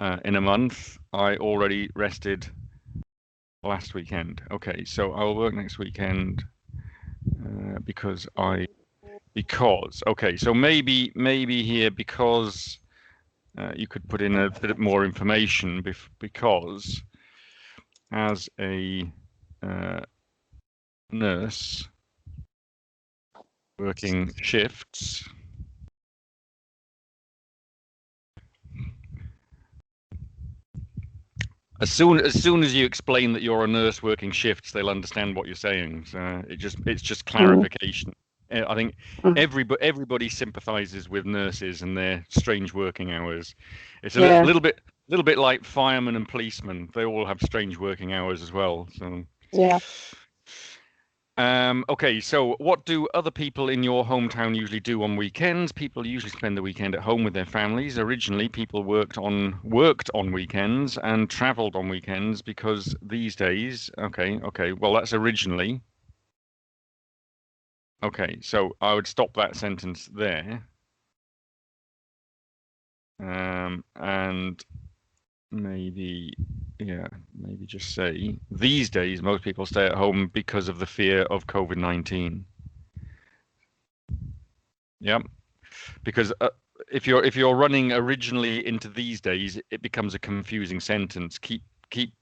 in a month. I already rested last weekend. Okay, so I will work next weekend because okay, so maybe here because you could put in a bit more information because as a nurse working shifts. As soon as you explain that you're a nurse working shifts, they'll understand what you're saying. So it's just clarification. I think everybody sympathises with nurses and their strange working hours. It's a little bit like firemen and policemen. They all have strange working hours as well. So Yeah. Okay, so what do other people in your hometown usually do on weekends? People usually spend the weekend at home with their families. Originally, people worked on weekends and traveled on weekends because these days, okay, well, that's originally. Okay, so I would stop that sentence there. And maybe just say these days most people stay at home because of the fear of COVID-19. Yep. Because if you're running originally into these days, it becomes a confusing sentence. Keep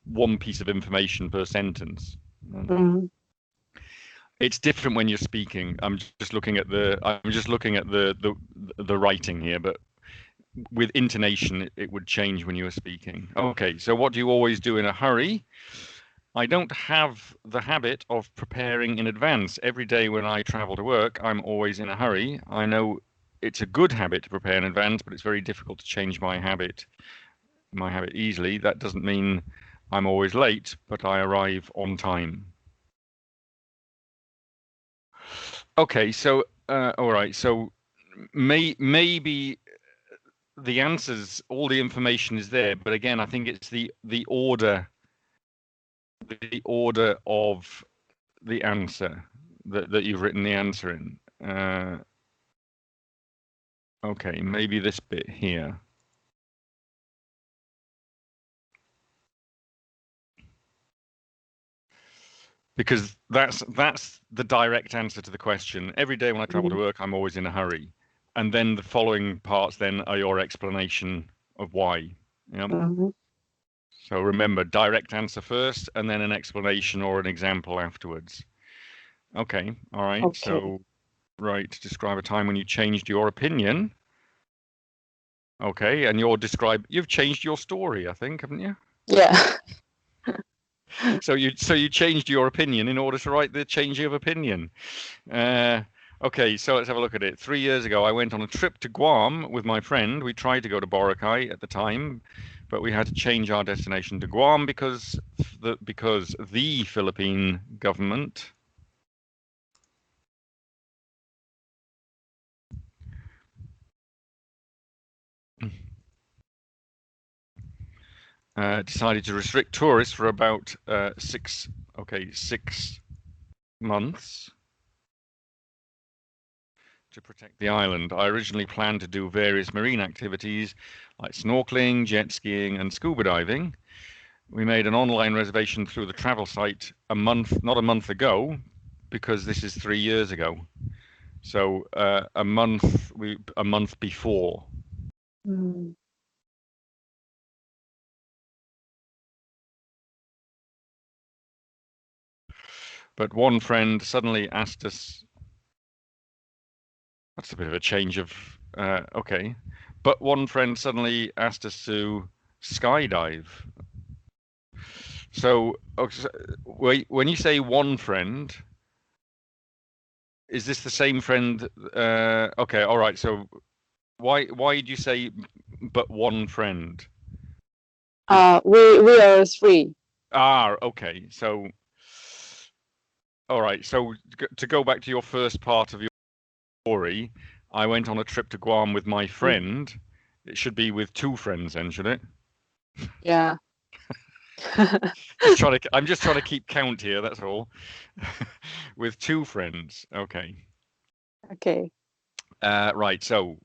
one piece of information per sentence. It's different when you're speaking. I'm just looking at the writing here, but with intonation, it would change when you were speaking. Okay, so what do you always do in a hurry? I don't have the habit of preparing in advance. Every day when I travel to work, I'm always in a hurry. I know it's a good habit to prepare in advance, but it's very difficult to change my habit easily. That doesn't mean I'm always late, but I arrive on time. Okay, so all right, so maybe the answers, all the information is there, but again, I think it's the order of the answer that you've written the answer in. Okay, maybe this bit here. Because that's the direct answer to the question. Every day when I travel to work, I'm always in a hurry. And then the following parts then are your explanation of why. Yeah. So remember, direct answer first, and then an explanation or an example afterwards. Okay, all right. Okay. So, right, describe a time when you changed your opinion. Okay, and you've changed your story, I think, haven't you? Yeah. So you changed your opinion in order to write the change of opinion. Okay, so let's have a look at it. 3 years ago, I went on a trip to Guam with my friend. We tried to go to Boracay at the time, but we had to change our destination to Guam because the Philippine government decided to restrict tourists for about 6 months to protect the island. I originally planned to do various marine activities like snorkeling, jet skiing, and scuba diving. We made an online reservation through the travel site not a month ago, because this is 3 years ago. So a month before. But one friend suddenly asked us. That's a bit of a change of. Okay. But one friend suddenly asked us to skydive. So, when you say one friend, is this the same friend? Okay, all right. So, why did you say but one friend? We are three. Okay. So, all right. So, to go back to your first part of your story, I went on a trip to Guam with my friend. It should be with two friends then, should it? Yeah. I'm just trying to keep count here, that's all. With two friends. Okay. Okay. Right, so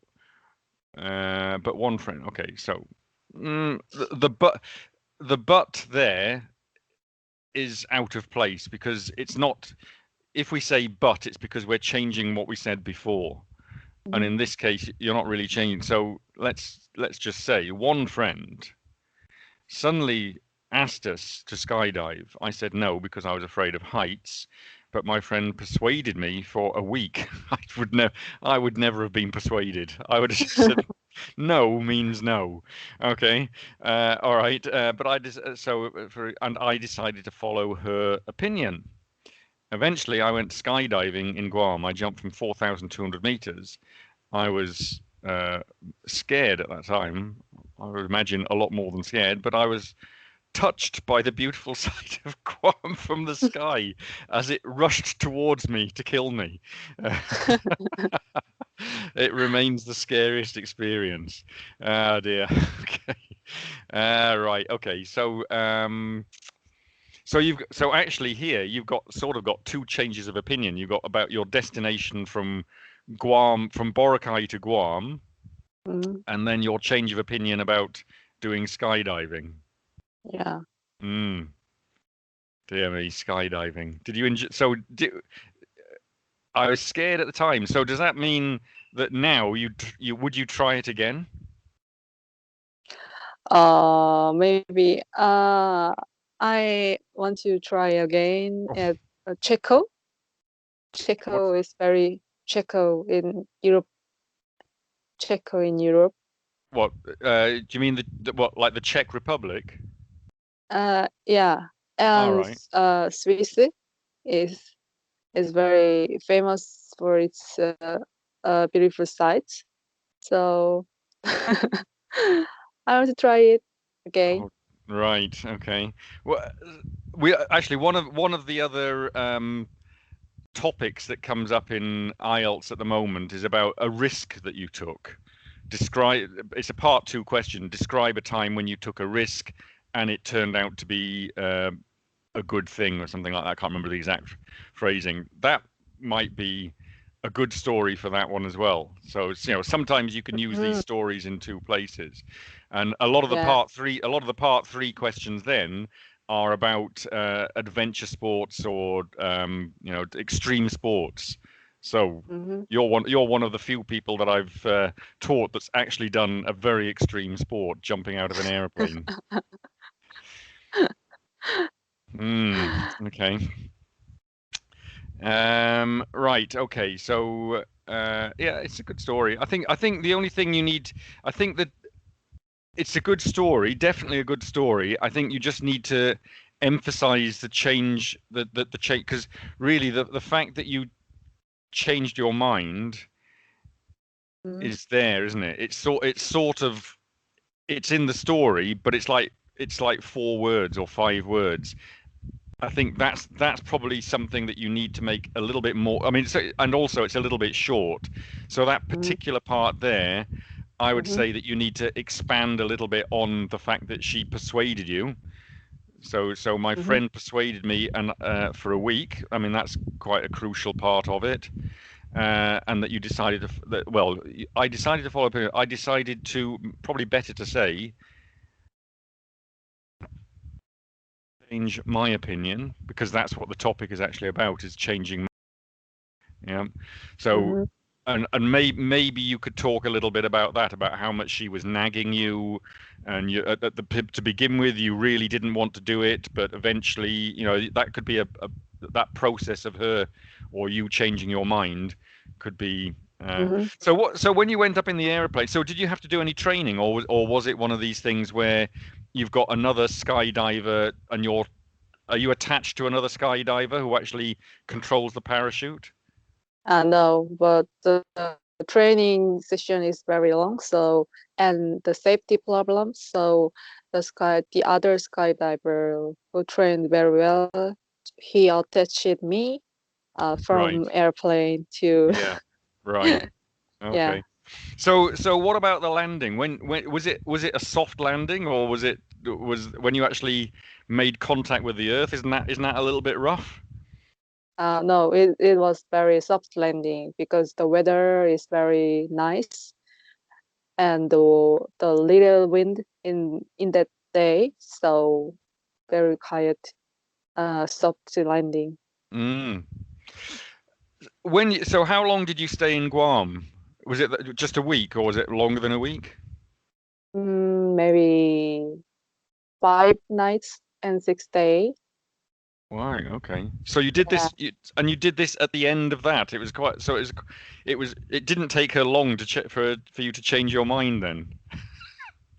but one friend. Okay, so The but there is out of place because it's not. If we say but, it's because we're changing what we said before. And in this case, you're not really changing. So let's just say one friend suddenly asked us to skydive. I said no because I was afraid of heights, but my friend persuaded me for a week. I would never have been persuaded. I would have just said no means no. Okay, all right. But I decided to follow her opinion. Eventually, I went skydiving in Guam. I jumped from 4,200 meters. I was scared at that time. I would imagine a lot more than scared, but I was touched by the beautiful sight of Guam from the sky as it rushed towards me to kill me. It remains the scariest experience. Oh dear. Okay. Right. Okay. So actually here you've got two changes of opinion. You've got about your destination from Guam, from Boracay to Guam, and then your change of opinion about doing skydiving. Yeah. Dear me, skydiving. Did you enjoy? I was scared at the time. So does that mean that now would you try it again? Maybe. I want to try again at Checo. Checo is very Checo in Europe. Checo in Europe. What? Do you mean what? Like the Czech Republic? Yeah. All And right. Swiss is very famous for its beautiful sights. So I want to try it again. Oh, right. Okay. Well, we actually one of the other topics that comes up in IELTS at the moment is about a risk that you took. It's a part 2 question. Describe a time when you took a risk and it turned out to be a good thing or something like that. I can't remember the exact phrasing. That might be a good story for that one as well. So sometimes you can use these stories in 2 places, and a lot of the part 3 questions then are about adventure sports or extreme sports. So you're one of the few people that I've taught that's actually done a very extreme sport, jumping out of an airplane. Okay. Right. Okay. So yeah, it's a good story. I think the only thing you need, I think that it's a good story, definitely a good story. I think you just need to emphasize the change, the change, because really the fact that you changed your mind is there, isn't it? It's sort of it's in the story, but it's like 4 words or 5 words. I think that's probably something that you need to make a little bit more. I mean, and also it's a little bit short. So that particular part there, I would say that you need to expand a little bit on the fact that she persuaded you. So my friend persuaded me, and for a week. I mean, that's quite a crucial part of it. And that you decided I decided to follow. I decided to, probably better to say, change my opinion, because that's what the topic is actually about, is changing. Yeah. So and maybe you could talk a little bit about that, about how much she was nagging you, and you to begin with you really didn't want to do it, but eventually that could be that process of her or you changing your mind could be. So when you went up in the airplane, so did you have to do any training, or was it one of these things where you've got another skydiver and are you attached to another skydiver who actually controls the parachute? No, but the training session is very long, and the safety problems. So the other skydiver who trained very well, he attached me Right. from airplane to Yeah. Right. yeah. Okay. So what about the landing? When was it a soft landing, or was when you actually made contact with the earth? Isn't that a little bit rough? No, it was very soft landing because the weather is very nice, and the little wind in that day, so very quiet, soft landing. Mm. So how long did you stay in Guam? Was it just a week or was it longer than a week? Maybe 5 nights and 6 days. Right, okay. So you did Yeah, and you did this at the end of that. It was quite, so it didn't take her long to for you to change your mind then.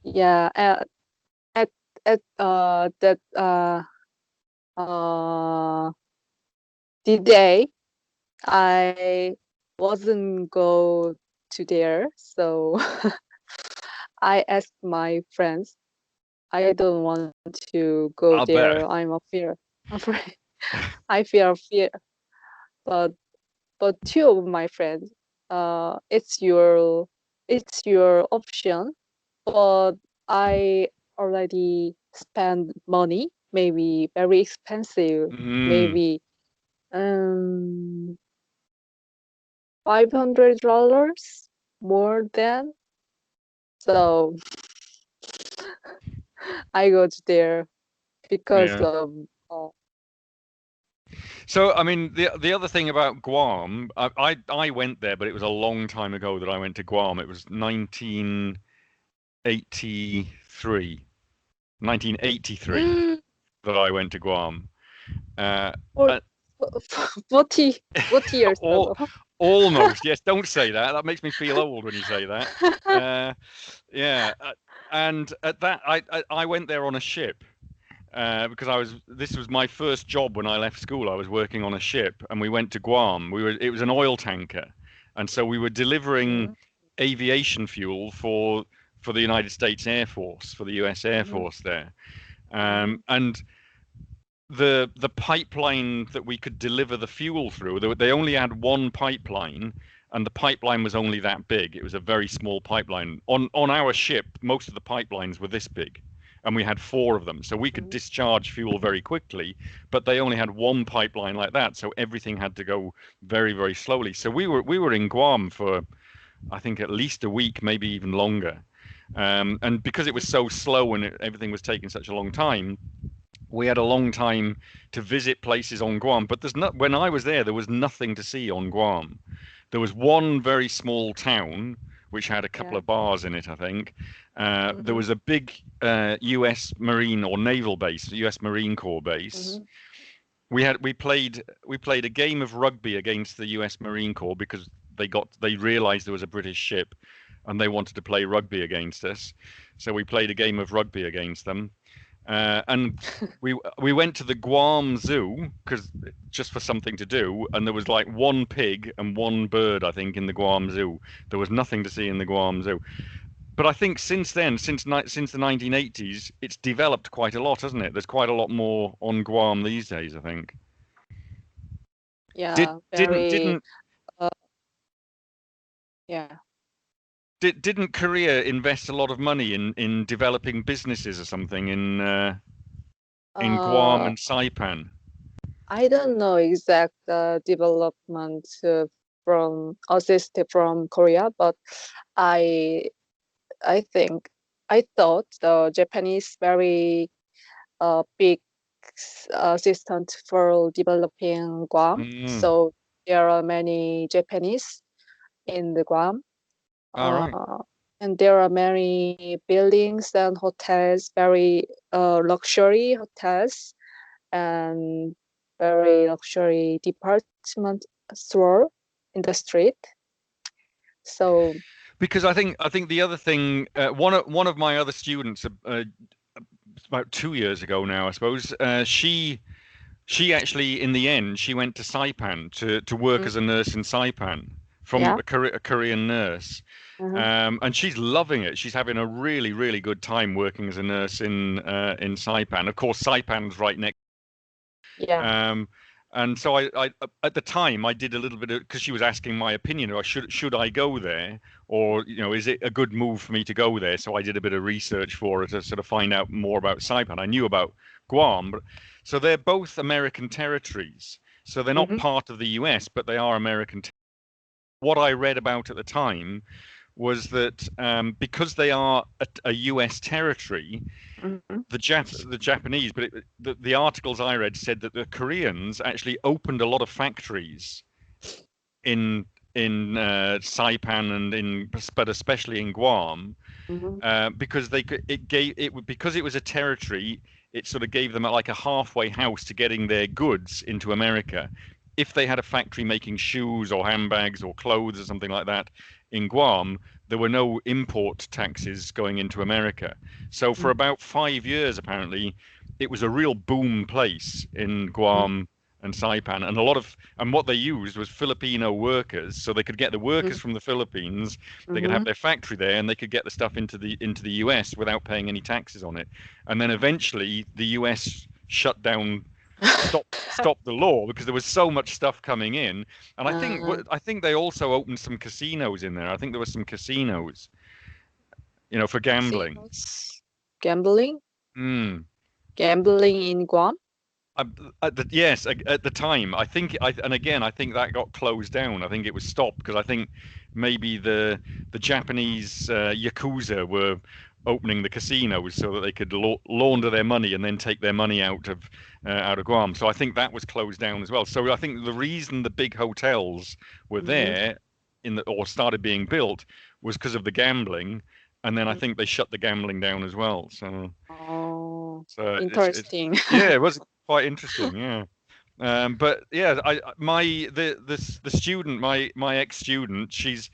yeah. At that uh the day I wasn't go to there, so I asked my friends. I don't want to go I'll bet. there. I'm afraid. I fear. But two of my friends, it's your option. But I already spent money, maybe very expensive, Mm, maybe $500 more than. So I go to there because yeah. of So I mean, the other thing about Guam, I went there, but it was a long time ago that I went to Guam. It was 1983, 1983 that I went to Guam. Uh, for uh, 40 years all, ago. almost, yes. Don't say that. That makes me feel old when you say that. Uh, yeah, and at that, I went there on a ship. Because this was my first job when I left school. I was working on a ship, and we went to Guam. It was an oil tanker, and so we were delivering Mm, aviation fuel for the United States Air Force, for the U.S. Air mhm, Force there. mhm, And the pipeline that we could deliver the fuel through, they only had one pipeline, and the pipeline was only that big. It was a very small pipeline. On our ship, most of the pipelines were this big, and we had four of them, so we could mhm, discharge fuel very quickly. But they only had one pipeline like that, so everything had to go very, very slowly. So we were in Guam for I think at least a week, maybe even longer. And because it was so slow and everything was taking such a long time, we had a long time to visit places on Guam, but when I was there was nothing to see on Guam. There was one very small town which had a couple yeah. of bars in it, I think. There Mhm, was a big U.S. Marine or naval base, U.S. Marine Corps base. mhm, We played a game of rugby against the U.S. Marine Corps because they realized there was a British ship, and they wanted to play rugby against us. So we played a game of rugby against them. And we went to the Guam Zoo because just for something to do, and there was like one pig and one bird, I think, in the Guam Zoo. There was nothing to see in the Guam Zoo. But I think since then, since the 1980s, it's developed quite a lot, hasn't it? There's quite a lot more on Guam these days, I think. Did yeah, didn't very, didn't uh, yeah. didn't Korea invest a lot of money in developing businesses or something in Guam Uh, and Saipan? I don't know exact development from assist from Korea, but I I think I thought the Japanese very big assistant for developing Guam. Mm. So there are many Japanese in the Guam, All right. uh, and there are many buildings and hotels, very luxury hotels and very luxury department store in the street. So Because I think the other thing, one of my other students, about 2 years ago now, I suppose, she actually in the end she went to Saipan to work mm, as a nurse in Saipan from yeah. A Korean nurse. Uh-huh. And she's loving it. She's having a really, really good time working as a nurse in Saipan. Of course, Saipan's right next. Yeah. Um, and so I at the time I did a little bit of because she was asking my opinion. Or should I go there, or is it a good move for me to go there? So I did a bit of research for her to sort of find out more about Saipan. I knew about Guam, so they're both American territories. So they're not Hmm. part of the U.S., but they are American. What I read about at the time was that because they are a US territory, Mm-hmm. the Japanese, but the articles I read said that the Koreans actually opened a lot of factories in Saipan and but especially in Guam, Mm-hmm. because because it was a territory, it sort of gave them like a halfway house to getting their goods into America. If they had a factory making shoes or handbags or clothes or something like that in Guam, there were no import taxes going into America. So for about 5 years, apparently, it was a real boom place in Guam and Saipan, and what they used was Filipino workers, so they could get the workers from the Philippines, they could Mm-hmm. have their factory there, and they could get the stuff into the US without paying any taxes on it. And then eventually the US shut down, stopped the law because there was so much stuff coming in. And Uh, I think they also opened some casinos in there. I think there were some casinos, for gambling. casinos, gambling, Mm. gambling in Guam. Uh, yes, at the time, and again, I think that got closed down. I think it was stopped because I think maybe the Japanese yakuza were opening the casinos so that they could launder their money and then take their money out of Guam. So I think that was closed down as well. So I think the reason the big hotels were Mm-hmm. there or started being built was because of the gambling, and then I think they shut the gambling down as well. So. Oh, So it's interesting. yeah, it was quite interesting. Yeah. But yeah, the student, my ex-student, she's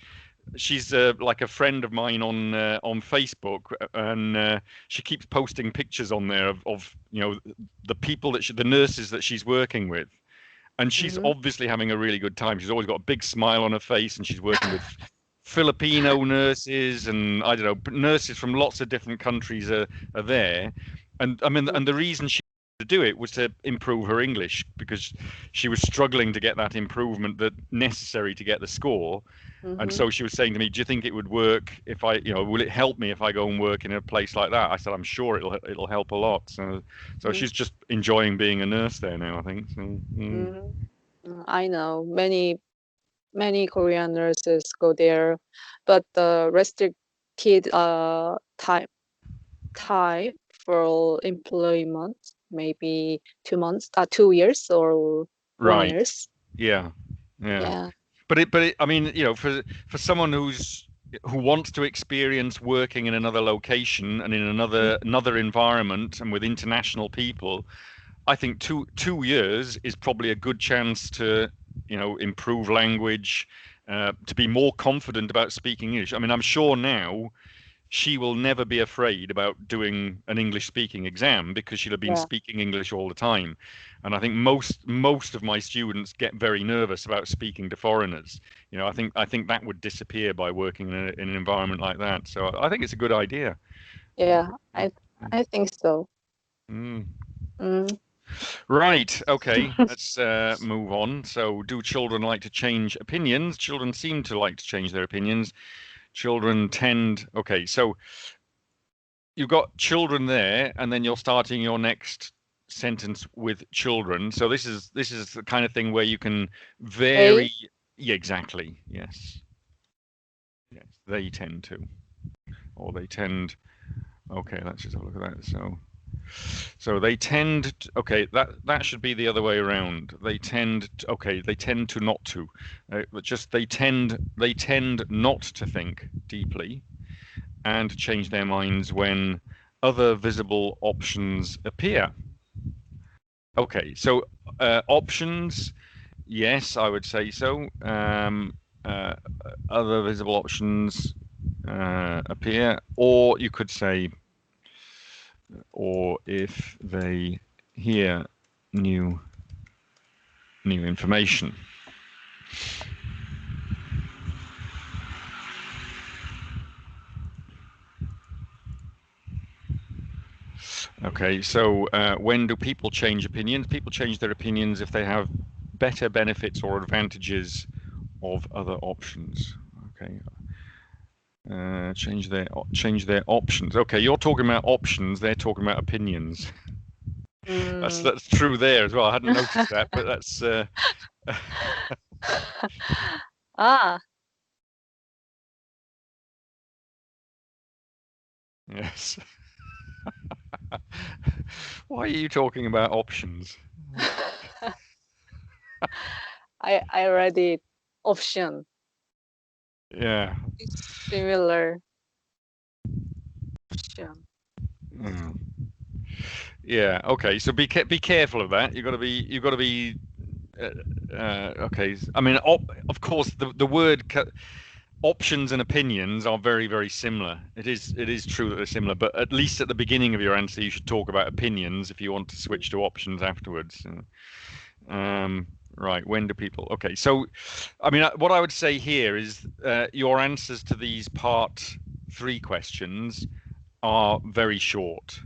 like a friend of mine on Facebook, and she keeps posting pictures on there of the people the nurses that she's working with, and she's Mm-hmm. obviously having a really good time. She's always got a big smile on her face, and she's working with Filipino nurses, and I don't know, nurses from lots of different countries are there. And I mean, and the reason she to do it was to improve her English because she was struggling to get that improvement that necessary to get the score. And Mm-hmm. so she was saying to me, "Do you think it would work if will it help me if I go and work in a place like that?" I said, "I'm sure it'll help a lot." So she's just enjoying being a nurse there now, I think. So, mm. Mm-hmm. I know many Korean nurses go there, but the restricted time for employment maybe 2 months, 2 years or one Right. years. Yeah. Yeah. Yeah. I mean, for someone who wants to experience working in another location and in another environment and with international people, I think two years is probably a good chance to, improve language, to be more confident about speaking English. I mean, I'm sure now she will never be afraid about doing an English speaking exam because she'll have been Yeah. speaking English all the time. And I think most of my students get very nervous about speaking to foreigners. I think that would disappear by working in an environment like that. So I think it's a good idea. Yeah. I think so. Mm. Mm. Right. Okay. Let's move on. So, do children like to change opinions? Children seem to like to change their opinions. Children tend. Okay. So you've got children there, and then you're starting your next sentence with children. So this is the kind of thing where you can They vary. Yeah, exactly. Yes. Yes. They tend to, or they tend. Okay. Let's just have a look at that. So they tend to, okay, that should be the other way around. They tend to not to. But just they tend not to think deeply and change their minds when other visible options appear. Okay, so options, yes, I would say so. Uh, Other visible options appear, or you could say, or if they hear new new information. Okay, so when do people change opinions? People change their opinions if they have better benefits or advantages of other options. Okay, change their options. Okay, you're talking about options. They're talking about opinions. That's mm. that's true there as well. I hadn't noticed that, but that's Ah, Yes. Why are you talking about options? I read it. Option. Yeah. It's similar. Option. Mm. Yeah. Okay. So be careful of that. You've got to be okay. I mean, of course, the word options and opinions are very, very similar. It is true that they're similar, but at least at the beginning of your answer, you should talk about opinions if you want to switch to options afterwards. Um, right. When do people? Okay. So, I mean, what I would say here is your answers to these part three questions are very short.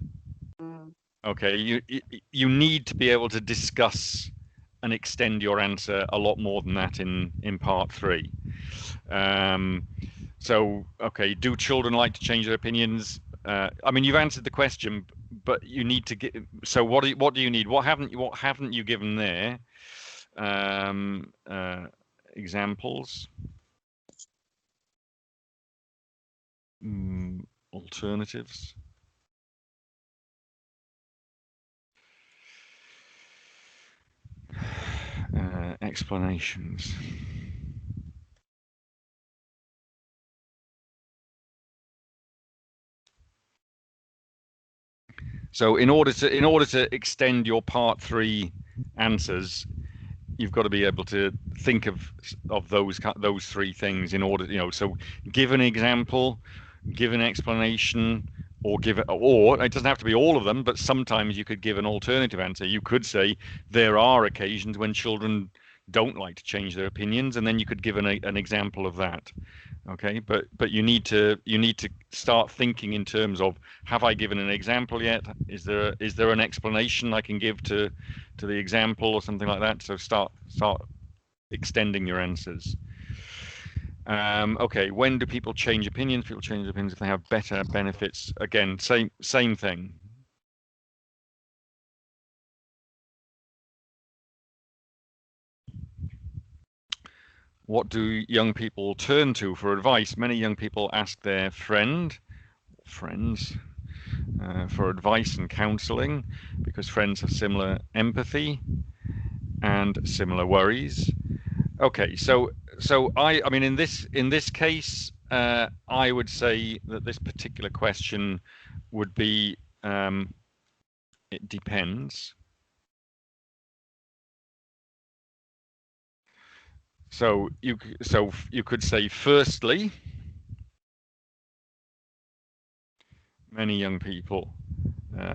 Mm, Okay. You need to be able to discuss and extend your answer a lot more than that in part three. Um, so, okay, do children like to change their opinions? I mean, you've answered the question, but you need to get. So, what do you need? What haven't you given there? Um, uh, Examples, mm, alternatives, explanations. So, in order to extend your part three answers, you've got to be able to think of those three things in order, so give an example, give an explanation, or it doesn't have to be all of them, but sometimes you could give an alternative answer. You could say there are occasions when children don't like to change their opinions, and then you could give an example of that. Okay, but you need to start thinking in terms of, have I given an example yet? Is there an explanation I can give to the example or something like that? So start extending your answers. Okay, when do people change opinions? People change opinions if they have better benefits. Again, same thing. What do young people turn to for advice? Many young people ask their friends for advice and counselling because friends have similar empathy and similar worries. Okay, so I mean in this case, I would say that this particular question would be it depends. So you could say firstly, many young people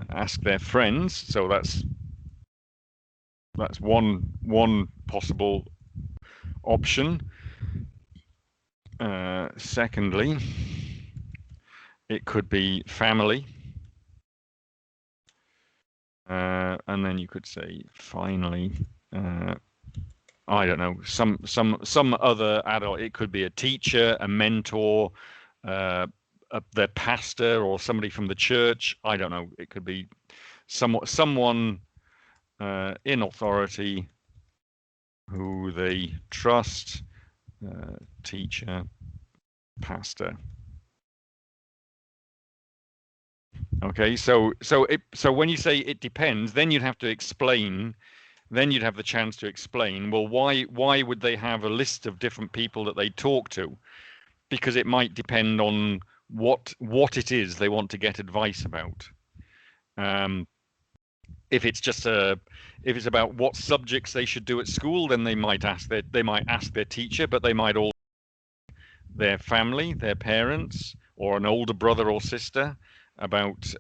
ask their friends. So that's one possible option. Secondly, it could be family. And then you could say finally, I don't know, some other adult. It could be a teacher, a mentor, their pastor, or somebody from the church. I don't know. It could be someone in authority who they trust, teacher, pastor. Okay, so when you say it depends, then you'd have to explain. Then you'd have the chance to explain. Well, why would they have a list of different people that they talk to? Because it might depend on what it is they want to get advice about. Um, if it's just if it's about what subjects they should do at school, then they might ask their teacher, but they might also their family, their parents, or an older brother or sister about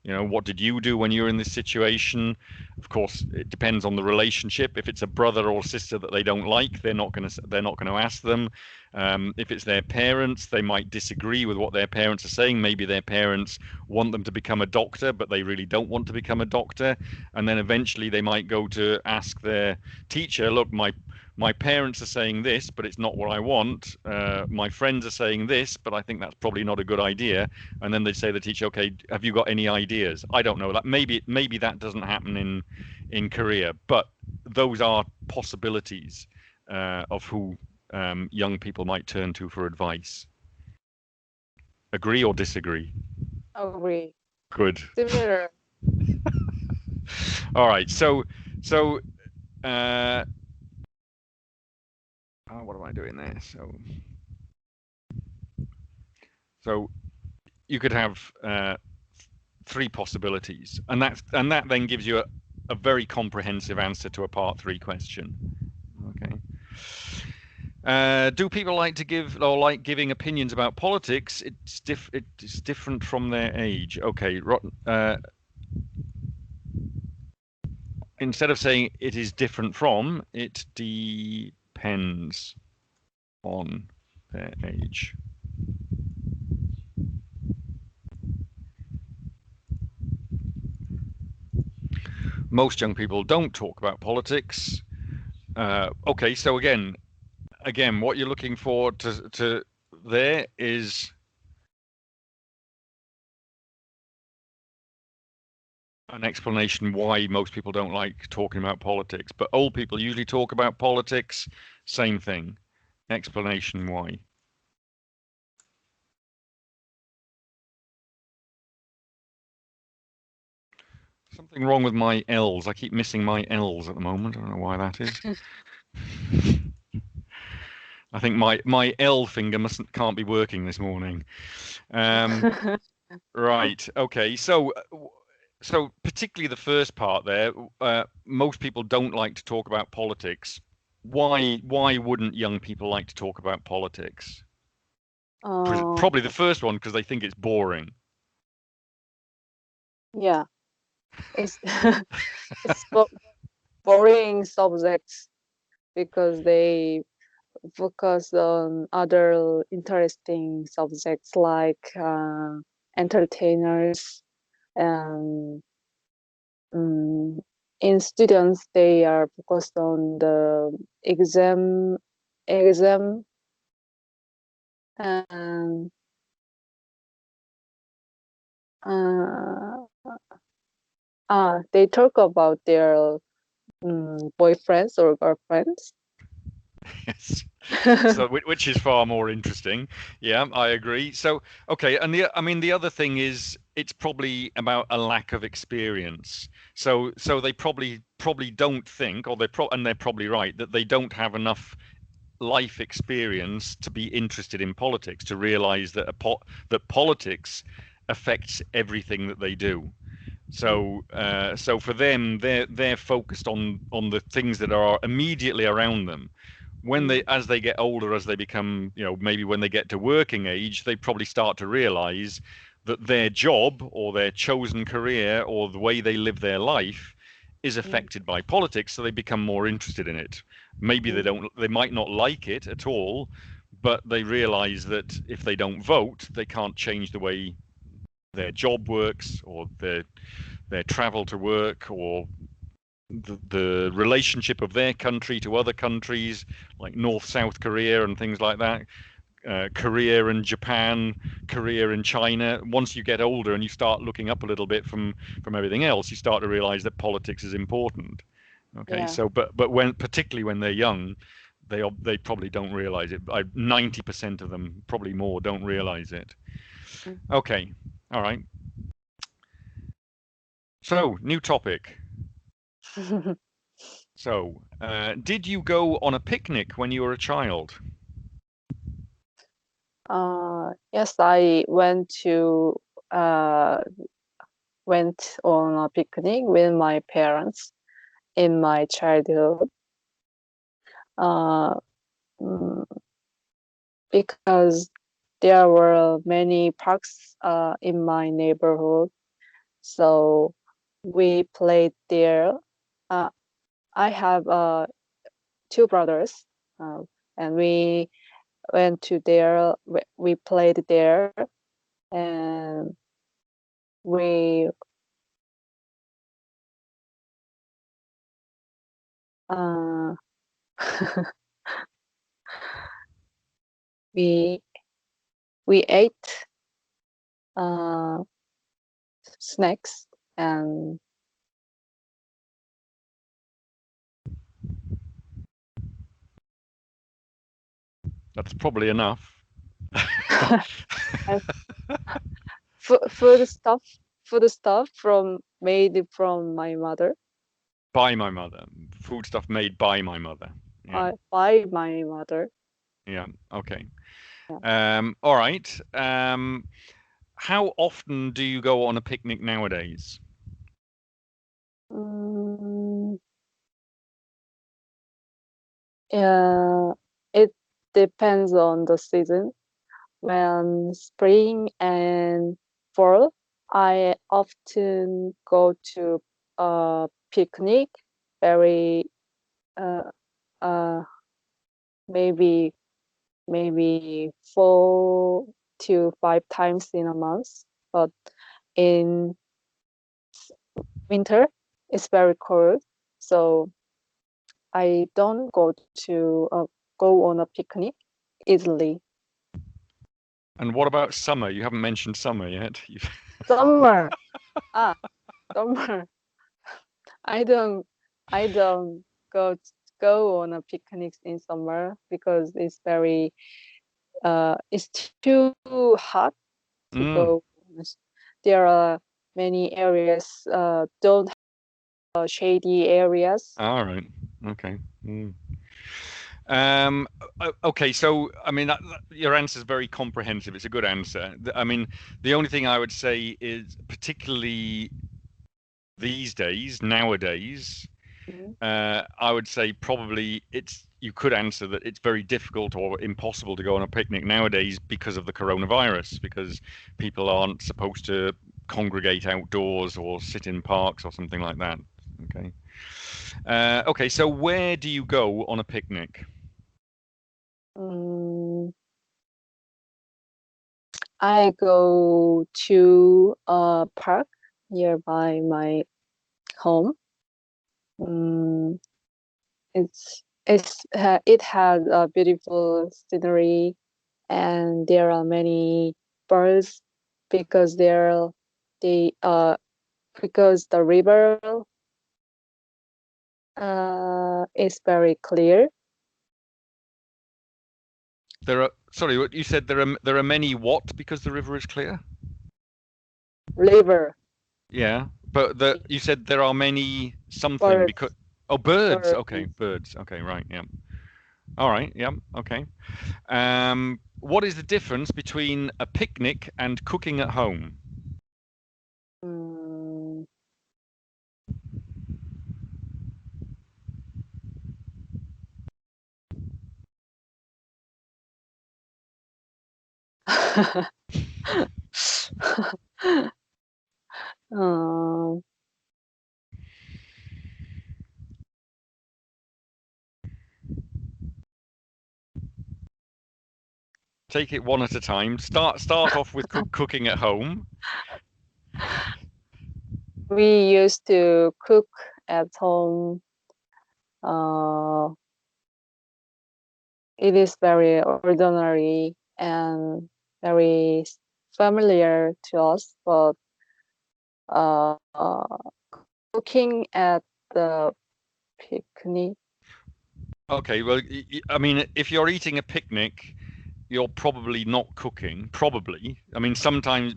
what did you do when you were in this situation. Of course, it depends on the relationship. If it's a brother or sister that they don't like, they're not going to ask them. If it's their parents, they might disagree with what their parents are saying. Maybe their parents want them to become a doctor, but they really don't want to become a doctor. And then eventually they might go to ask their teacher, look, my parents are saying this, but it's not what I want. My friends are saying this, but I think that's probably not a good idea. And then they say to the teacher, okay, have you got any ideas? I don't know. That maybe that doesn't happen in Korea, but those are possibilities of who young people might turn to for advice. Agree or disagree? Agree. Good. Similar. All right. So, what am I doing there? So you could have three possibilities, and that then gives you a very comprehensive answer to a part three question. Okay. Do people like to give or like giving opinions about politics? It's different from their age. Okay. Instead of saying it is different from, it depends on their age. Most young people don't talk about politics. Okay, so again, what you're looking for to there is an explanation why most people don't like talking about politics. But old people usually talk about politics. Same thing. Explanation why. Something wrong with my L's. I keep missing my L's at the moment. I don't know why that is. I think my L finger can't be working this morning. Right. Okay. So particularly the first part there, most people don't like to talk about politics. Why wouldn't young people like to talk about politics? Uh, Probably the first one because they think it's boring. yeah, it's it's boring subjects because they focus on other interesting subjects like entertainers and in students they are focused on the exam and uh, they talk about their boyfriends or girlfriends. Yes. So which is far more interesting. Yeah, I agree. So okay, and the other thing is it's probably about a lack of experience. So they probably don't think, or they're probably right that they don't have enough life experience to be interested in politics, to realize that that politics affects everything that they do. So for them, they're focused on the things that are immediately around them. When as they get older, as they become, maybe when they get to working age, they probably start to realize that their job or their chosen career or the way they live their life is affected by politics, so they become more interested in it. Maybe they might not like it at all, but they realize that if they don't vote, they can't change the way their job works or their travel to work or the relationship of their country to other countries like North South Korea and things like that, Korea and Japan, Korea and China. Once you get older and you start looking up a little bit from everything else, you start to realize that politics is important. Okay, Yeah. so but particularly when they're young, they probably don't realize it. 90% of them, probably more, don't realize it. Okay, all right. So, new topic. So, did you go on a picnic when you were a child? Yes, I uh, went on a picnic with my parents in my childhood. Uh, mm, because there were many parks in my neighborhood, so we played there. Uh, I have two brothers, uh, and we went to there. We played there, and we uh, we we ate uh, snacks and That's probably enough. and food stuff from made from my mother, By my mother. Food stuff made by my mother. Yeah. by my mother. Yeah. Okay. Yeah. All right. How often do you go on a picnic nowadays? Mm, yeah, it depends on the season. When spring and fall, I often go to a picnic, very uh, uh maybe maybe 4 to 5 times in a month. But in winter, it's very cold, so I don't go on a picnic easily. And what about summer? You haven't mentioned summer yet. Summer, ah, summer. I don't, I don't go go on a picnic in summer because it's too hot to Mm, go. There are many areas don't shady areas. all right. Okay. Mm. Um, okay, so I mean your answer is very comprehensive. It's a good answer. I mean, the only thing I would say is, particularly these days, nowadays, Mhm. I would say probably you could answer that it's very difficult or impossible to go on a picnic nowadays because of the coronavirus, because people aren't supposed to congregate outdoors or sit in parks or something like that. Okay. Okay, so where do you go on a picnic? Mm, I go to a park nearby my home. Mm, it has a beautiful scenery, and there are many birds because they because the river is very clear. Sorry, what you said, there are many what because the river is clear? River, Yeah, but you said there are many something because birds, oh, birds. Okay, birds. birds. Okay, right. Yeah. All right. Yeah. Okay. What is the difference between a picnic and cooking at home? Mm. um, Take it one at a time. Start off with cooking at home. we used to cook at home. Uh, it is very ordinary and very familiar to us, but uh, cooking at the picnic. Okay. Well, I mean, if you're eating a picnic, you're probably not cooking. Probably. I mean, sometimes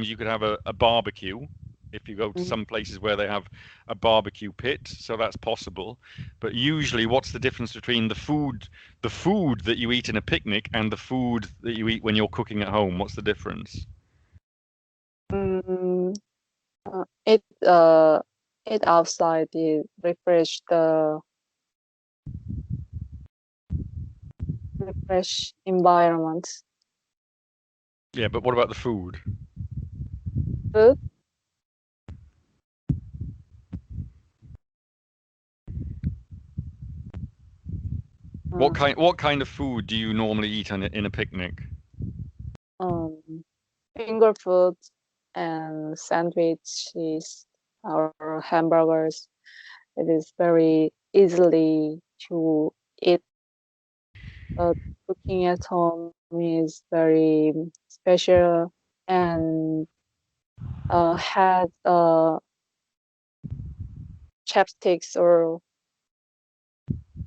you could have a barbecue if you go to Mm. some places where they have a barbecue pit, so that's possible. But usually, what's the difference between the food that you eat in a picnic and the food that you eat when you're cooking at home? What's the difference? Mm, uh, it uh, it outside it refresh environment. Yeah, but what about the food? Food. What Uh, kind of food do you normally eat in a picnic? um, finger food and sandwiches or hamburgers. It is very easily to eat, but cooking at home is very special and had chopsticks or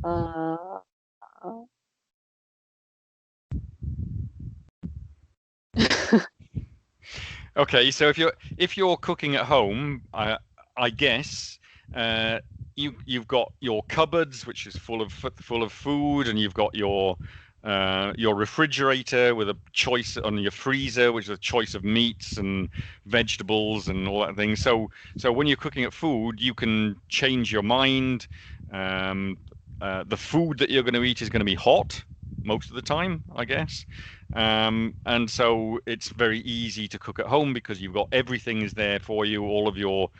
uh, Okay, so if you're cooking at home, I guess you've got your cupboards, which is full of food, and you've got your refrigerator with a choice on your freezer, which is a choice of meats and vegetables and all that thing. So when you're cooking at food, you can change your mind. Um, the food that you're going to eat is going to be hot most of the time, I guess. And so it's very easy to cook at home because you've got everything is there for you, all of your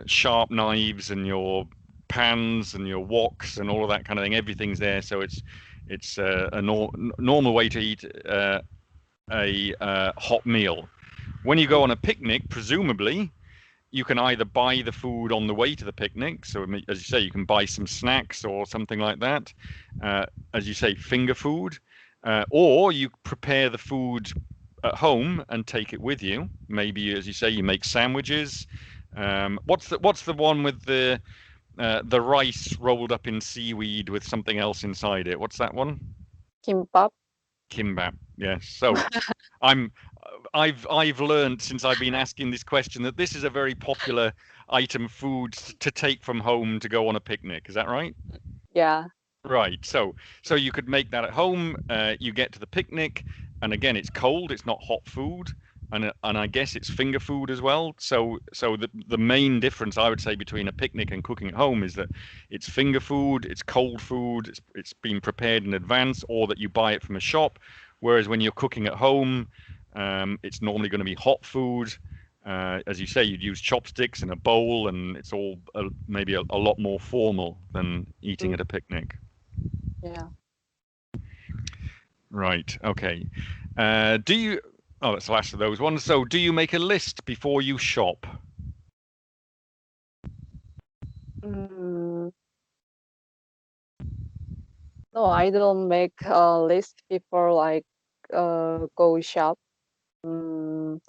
sharp knives and your pans and your woks and all of that kind of thing. Everything's there, so it's a normal way to eat a hot meal. When you go on a picnic, presumably you can either buy the food on the way to the picnic. So as you say, you can buy some snacks or something like that. As you say, finger food, or you prepare the food at home and take it with you. Maybe, as you say, you make sandwiches. What's the one with the rice rolled up in seaweed with something else inside it? What's that one? Kimbap. Kimbap. Yes. So I'm I've learned since I've been asking this question that this is a very popular item food to take from home to go on a picnic. Is that right? Yeah. Right. So you could make that at home. You get to the picnic, and again, it's cold. It's not hot food, and I guess it's finger food as well. So the main difference I would say between a picnic and cooking at home is that it's finger food, it's cold food, it's been prepared in advance, or that you buy it from a shop. Whereas when you're cooking at home, it's normally going to be hot food. As you say, you'd use chopsticks in a bowl, and it's all maybe a lot more formal than eating Mm, at a picnic. yeah. Right. Okay. Do you? Oh, that's the last of those ones. So, do you make a list before you shop? Mm, no, I don't make a list before like go shop. Mm,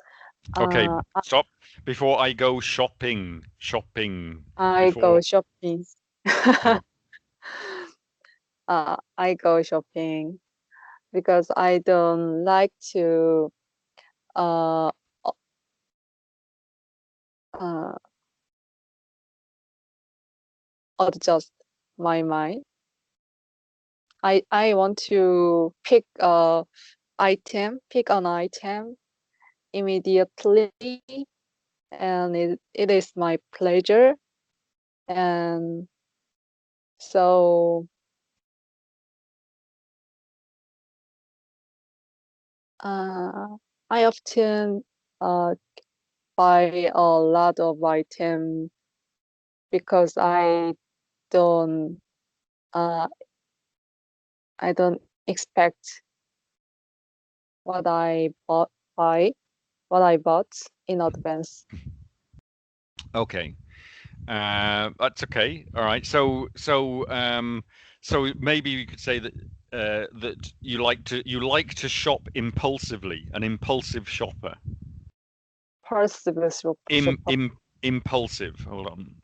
Okay. uh, Stop. Before I go shopping. Shopping. I Before. go shopping. Yeah. I go shopping because I don't like to uh, uh, adjust my mind. I want to pick an item immediately, and it is my pleasure. And so uh, I often uh, buy a lot of items because don't uh, I don't expect what buy what I bought in advance. Okay. That's okay. All right. So maybe we could say that that you like to shop impulsively, an impulsive shopper. Percival Im, shopper. im, impulsive. Hold on.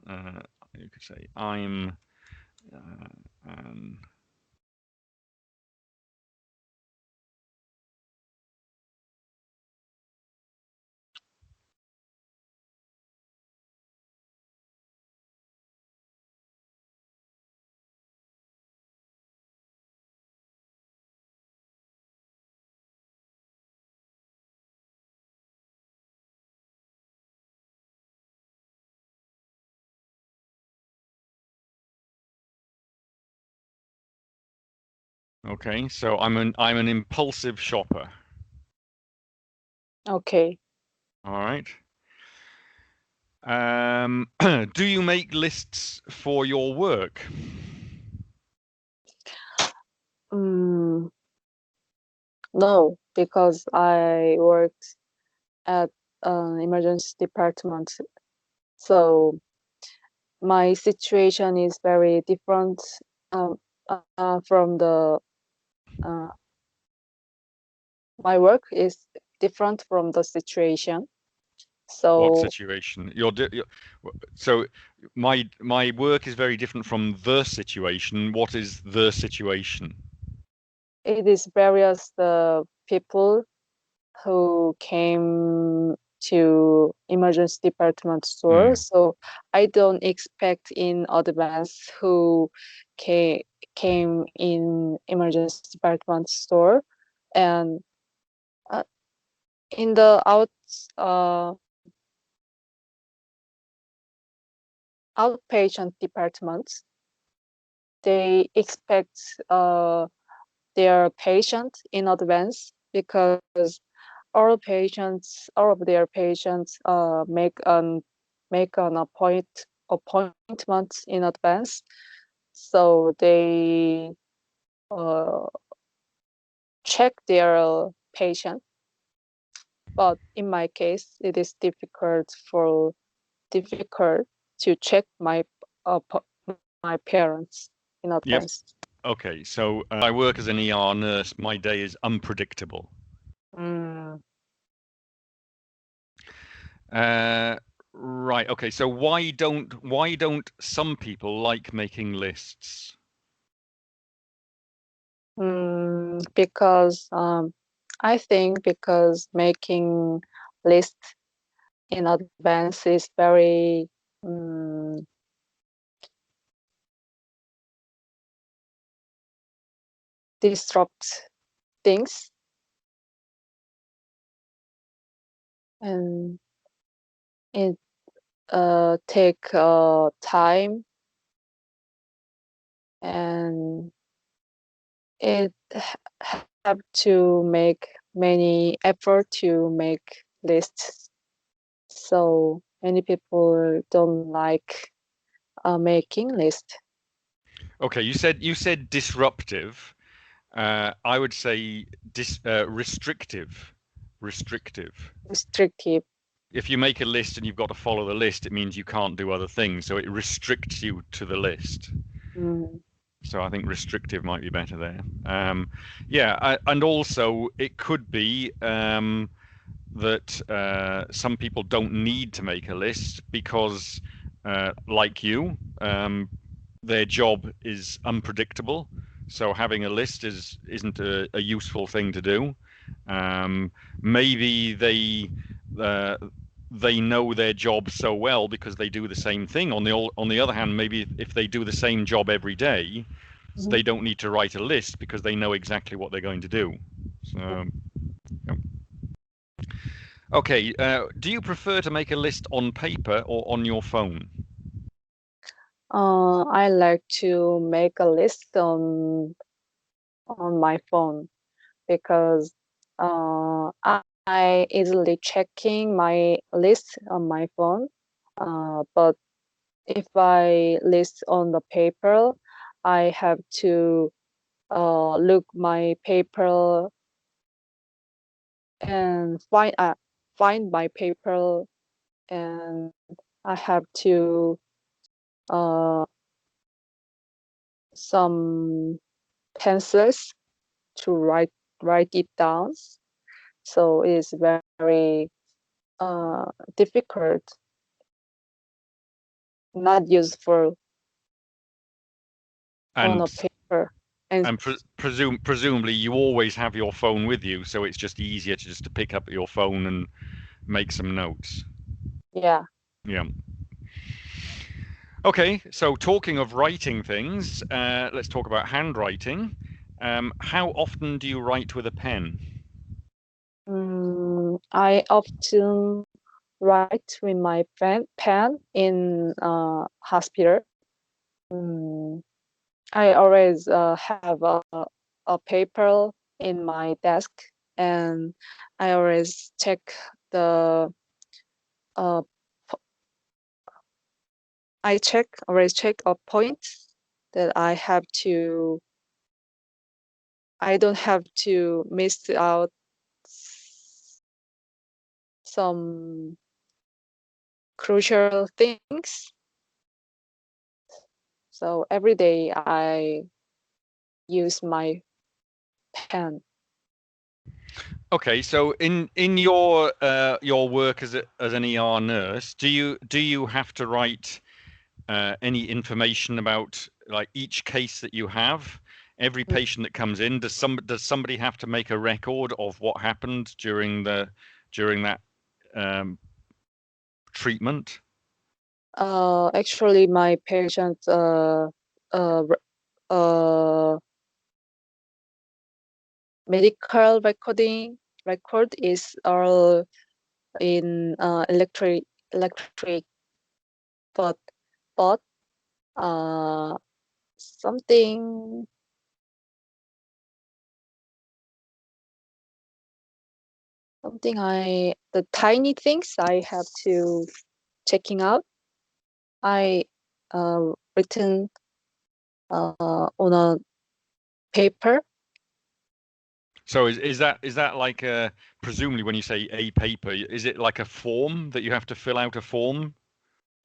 You could say I'm. Um, okay. So I'm an impulsive shopper. Okay. All right. Do you make lists for your work? Mm, no, because I worked at an emergency department, so my situation is very different um, from the uh, my work is different from the situation. What So situation? So my work is very different from the situation. What is the situation? it is various the people who came to emergency department store. So I don't expect in advance who came in emergency department store, and uh, in the uh, outpatient departments, they expect their patient in advance because all of their patients make an appointment in advance, so they uh, check their patient. But in my case, it is difficult to check uh, my parents in Yep. advance. Okay. So I work as an ER nurse. My day is unpredictable. Mm, Right. Okay. So why don't some people like making lists? because I think because making lists in advance is very um, disrupt things, and it take time, and it have to make many effort to make lists. So many people don't like making list. Okay. You said disruptive. I would say restrictive. Restrictive. Restrictive. If you make a list and you've got to follow the list, it means you can't do other things. So it restricts you to the list. Mm, So I think restrictive might be better there. Yeah, and also it could be that some people don't need to make a list because, like you, their job is unpredictable. So having a list isn't a useful thing to do. Um, maybe uh, they know their job so well because they do the same thing. On the other hand, maybe if they do the same job every day, mhm. they don't need to write a list because they know exactly what they're going to do. So, yeah. Okay, do you prefer to make a list on paper or on your phone? I like to make a list on my phone because I easily checking my list on my phone. But if I list on the paper, I have to look my paper and find my paper, and I have to uh, some pencils to write it down. So it's very uh, difficult, not useful on a And paper. And and presumably you always have your phone with you, so it's just easier to just to pick up your phone and make some notes. yeah, Yeah. Okay, so talking of writing things, let's talk about handwriting. How often do you write with a pen? I often write with my pen in hospital. Mm, I always have a paper in my desk, and I always check the uh, always check a point that I don't have to miss out some crucial things. So every day I use my pen. Okay, so in your work as an ER nurse, do you have to write any information about like each case that you have? every patient that comes in, does somebody have to make a record of what happened during that treatment? Actually, my patient uh, medical record is all in electric, but but uh something the tiny things I have to checking out. I written on a paper. So is that like presumably when you say a paper, is it like a form that you have to fill out a form?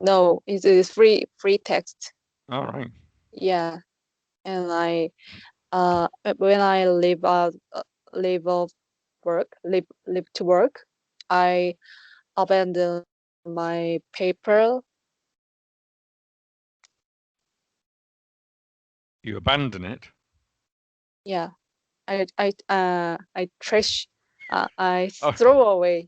No, it is free text. All right. Yeah, and I when I leave of leave to work, I abandon my paper. You abandon it. Yeah, I trash. I Oh, throw away.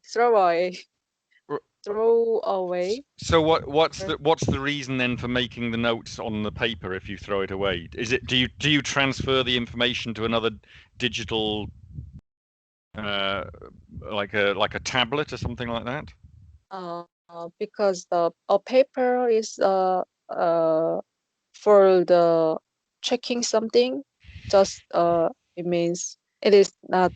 r- Throw away. so what's the reason then for making the notes on the paper if you throw it away? Is it do you transfer the information to another digital like a tablet or something like that? Because the a paper is for the checking something. Just it means it is not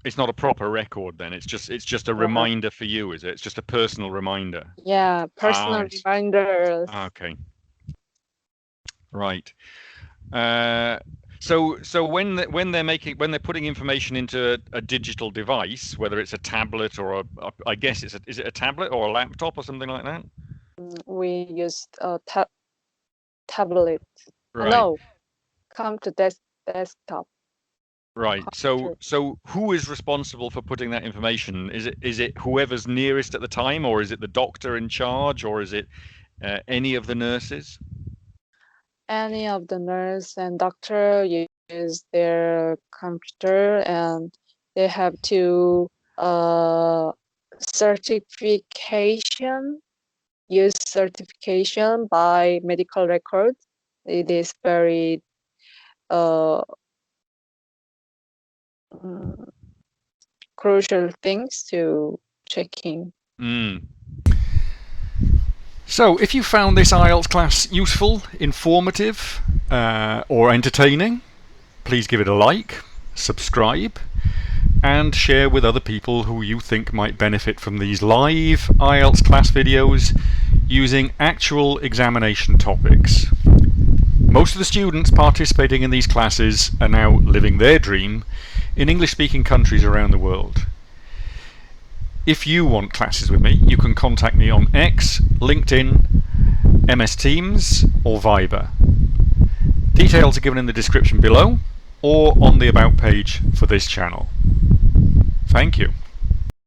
It's not a proper record then. It's just a reminder for you, is it? It's just a personal reminder. yeah, personal reminders. Okay. Right. So when they're putting information into a digital device, whether it's a tablet or I guess is it a tablet or a laptop or something like that? We used a tablet. Right. No, come to desktop. Right. Computer. So who is responsible for putting that information? Is it whoever's nearest at the time, or is it the doctor in charge, or is it any of the nurses? Any of the nurse and doctor use their computer, and they have to certification use certification by medical record. It is very uh, mm, crucial things to checking. Mm. So, if you found this IELTS class useful, informative, or entertaining, please give it a like, subscribe, and share with other people who you think might benefit from these live IELTS class videos using actual examination topics. Most of the students participating in these classes are now living their dream in English-speaking countries around the world. If you want classes with me, you can contact me on X, LinkedIn, MS Teams, or Viber. Details are given in the description below or on the About page for this channel. Thank you.